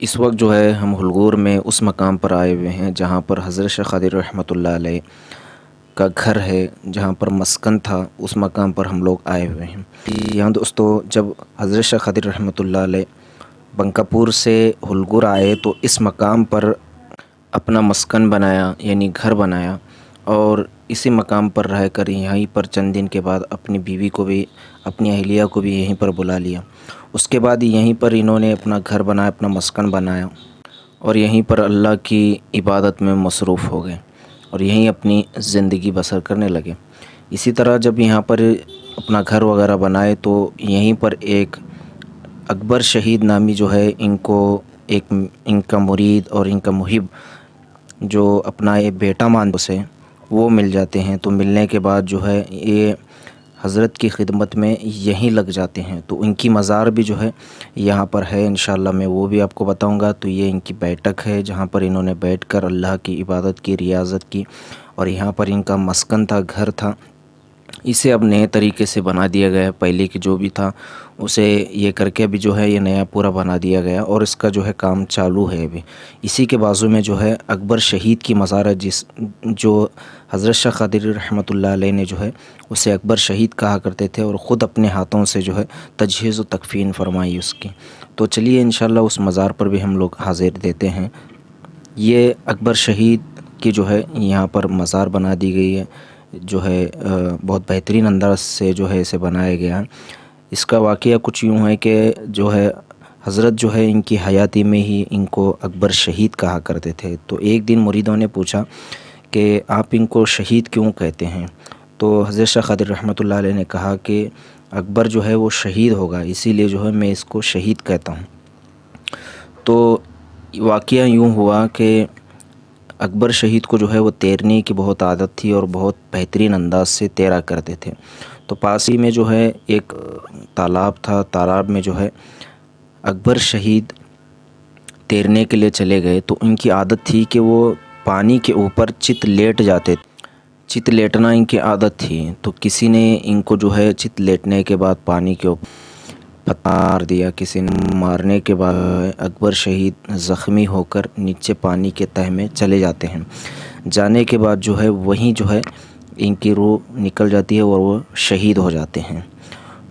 اس وقت جو ہے ہم ہلگور میں اس مقام پر آئے ہوئے ہیں جہاں پر حضرت شیخ قادری رحمۃ اللہ علیہ کا گھر ہے، جہاں پر مسکن تھا، اس مقام پر ہم لوگ آئے ہوئے ہیں۔ یہاں دوستو، جب حضرت شیخ قادری رحمۃ اللہ علیہ بنکاپور سے ہلگور آئے تو اس مقام پر اپنا مسکن بنایا، یعنی گھر بنایا، اور اسی مقام پر رہ کر یہیں پر چند دن کے بعد اپنی بیوی کو بھی، اپنی اہلیہ کو بھی یہیں پر بلا لیا۔ اس کے بعد یہیں پر انہوں نے اپنا گھر بنایا، اپنا مسکن بنایا، اور یہیں پر اللہ کی عبادت میں مصروف ہو گئے اور یہیں اپنی زندگی بسر کرنے لگے۔ اسی طرح جب یہاں پر اپنا گھر وغیرہ بنائے تو یہیں پر ایک اکبر شہید نامی جو ہے ان کا مرید اور ان کا محب جو اپنا ایک بیٹا مانتے سے وہ مل جاتے ہیں۔ تو ملنے کے بعد جو ہے یہ حضرت کی خدمت میں یہیں لگ جاتے ہیں۔ تو ان کی مزار بھی جو ہے یہاں پر ہے، انشاءاللہ میں وہ بھی آپ کو بتاؤں گا۔ تو یہ ان کی بیٹھک ہے جہاں پر انہوں نے بیٹھ کر اللہ کی عبادت کی، ریاضت کی، اور یہاں پر ان کا مسکن تھا، گھر تھا۔ اسے اب نئے طریقے سے بنا دیا گیا ہے، پہلے کی جو بھی تھا اسے یہ کر کے ابھی جو ہے یہ نیا پورا بنا دیا گیا، اور اس کا جو ہے کام چالو ہے ابھی۔ اسی کے بازو میں جو ہے اکبر شہید کی مزار ہے، جو حضرت شیخ قادری رحمۃ اللہ علیہ نے جو ہے اسے اکبر شہید کہا کرتے تھے، اور خود اپنے ہاتھوں سے جو ہے تجہیز و تکفین فرمائی اس کی۔ تو چلیے انشاءاللہ اس مزار پر بھی ہم لوگ حاضر دیتے ہیں۔ یہ اکبر شہید کی جو ہے یہاں پر مزار بنا دی گئی ہے، جو ہے بہت بہترین انداز سے جو ہے اسے بنایا گیا ہے۔ اس کا واقعہ کچھ یوں ہے کہ جو ہے حضرت جو ہے ان کی حیاتی میں ہی ان کو اکبر شہید کہا کرتے تھے۔ تو ایک دن مریدوں نے پوچھا کہ آپ ان کو شہید کیوں کہتے ہیں؟ تو حضرت شیخ قادری رحمۃ اللہ علیہ نے کہا کہ اکبر جو ہے وہ شہید ہوگا، اسی لیے جو ہے میں اس کو شہید کہتا ہوں۔ تو واقعہ یوں ہوا کہ اکبر شہید کو جو ہے وہ تیرنے کی بہت عادت تھی اور بہت بہترین انداز سے تیرا کرتے تھے۔ تو پاس ہی میں جو ہے ایک تالاب تھا، تالاب میں جو ہے اکبر شہید تیرنے کے لیے چلے گئے۔ تو ان کی عادت تھی کہ وہ پانی کے اوپر چت لیٹ جاتے تھے، چت لیٹنا ان کی عادت تھی۔ تو کسی نے ان کو جو ہے چت لیٹنے کے بعد پانی کے اوپر مار دیا، کسی نے مارنے کے بعد اکبر شہید زخمی ہو کر نیچے پانی کے تہہ میں چلے جاتے ہیں۔ جانے کے بعد جو ہے وہیں جو ہے ان کی روح نکل جاتی ہے اور وہ شہید ہو جاتے ہیں۔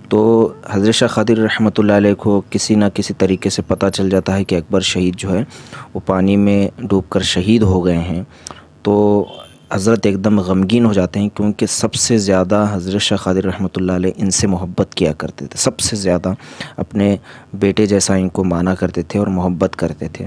تو حضرت شیخ قادری رحمۃ اللہ علیہ کو کسی نہ کسی طریقے سے پتہ چل جاتا ہے کہ اکبر شہید جو ہے وہ پانی میں ڈوب کر شہید ہو گئے ہیں۔ تو حضرت ایک دم غمگین ہو جاتے ہیں، کیونکہ سب سے زیادہ حضرت شیخ قادری رحمۃ اللہ علیہ ان سے محبت کیا کرتے تھے، سب سے زیادہ اپنے بیٹے جیسا ان کو مانا کرتے تھے اور محبت کرتے تھے۔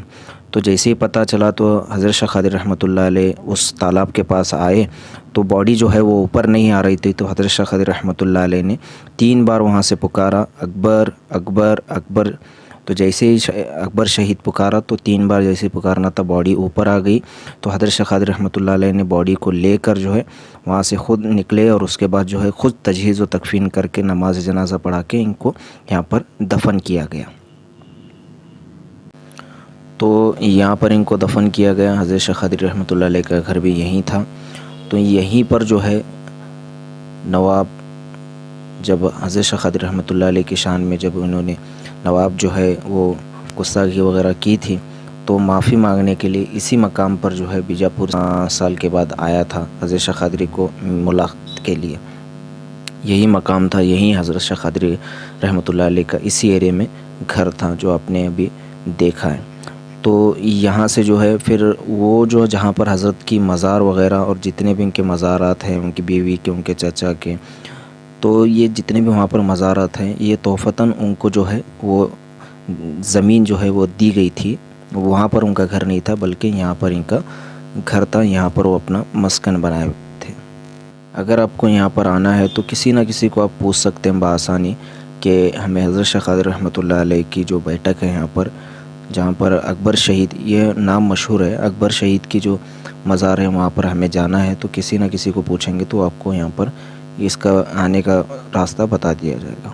تو جیسے ہی پتہ چلا تو حضرت شیخ قادری رحمۃ اللہ علیہ اس تالاب کے پاس آئے، تو باڈی جو ہے وہ اوپر نہیں آ رہی تھی۔ تو حضرت شیخ قادری رحمۃ اللہ علیہ نے 3 بار وہاں سے پکارا، اکبر اکبر اکبر۔ تو جیسے ہی اکبر شہید پکارا تو 3 بار جیسے پکارنا تھا باڈی اوپر آ گئی۔ تو حضرت شیخ قادری رحمۃ اللہ علیہ نے باڈی کو لے کر جو ہے وہاں سے خود نکلے، اور اس کے بعد جو ہے خود تجہیز و تکفین کر کے نماز جنازہ پڑھا کے ان کو یہاں پر دفن کیا گیا۔ تو یہاں پر ان کو دفن کیا گیا۔ حضرت شیخ قادری رحمۃ اللہ علیہ کا گھر بھی یہیں تھا۔ تو یہیں پر جو ہے نواب، جب حضرت شیخ قادری رحمۃ اللہ علیہ کی شان میں جب انہوں نے نواب جو ہے وہ گستاخی وغیرہ کی تھی، تو معافی مانگنے کے لیے اسی مقام پر جو ہے بیجاپور سال کے بعد آیا تھا حضرت شیخ قادری کو ملاقات کے لیے۔ یہی مقام تھا، یہی حضرت شیخ قادری رحمۃ اللہ علیہ کا اسی ایرے میں گھر تھا جو آپ نے ابھی دیکھا ہے۔ تو یہاں سے جو ہے پھر وہ جو جہاں پر حضرت کی مزار وغیرہ اور جتنے بھی ان کے مزارات ہیں، ان کی بیوی کے، ان کے چچا کے، تو یہ جتنے بھی وہاں پر مزارات ہیں، یہ تحفتاً ان کو جو ہے وہ زمین جو ہے وہ دی گئی تھی۔ وہاں پر ان کا گھر نہیں تھا، بلکہ یہاں پر ان کا گھر تھا، یہاں پر وہ اپنا مسکن بنائے تھے۔ اگر آپ کو یہاں پر آنا ہے تو کسی نہ کسی کو آپ پوچھ سکتے ہیں بآسانی کہ ہمیں حضرت شیخ قادری رحمۃ اللہ علیہ کی جو بیٹھک ہے یہاں پر، جہاں پر اکبر شہید، یہ نام مشہور ہے، اکبر شہید کی جو مزار ہے وہاں پر ہمیں جانا ہے، تو کسی نہ کسی کو پوچھیں گے تو آپ کو یہاں پر اس کا آنے کا راستہ بتا دیا جائے گا۔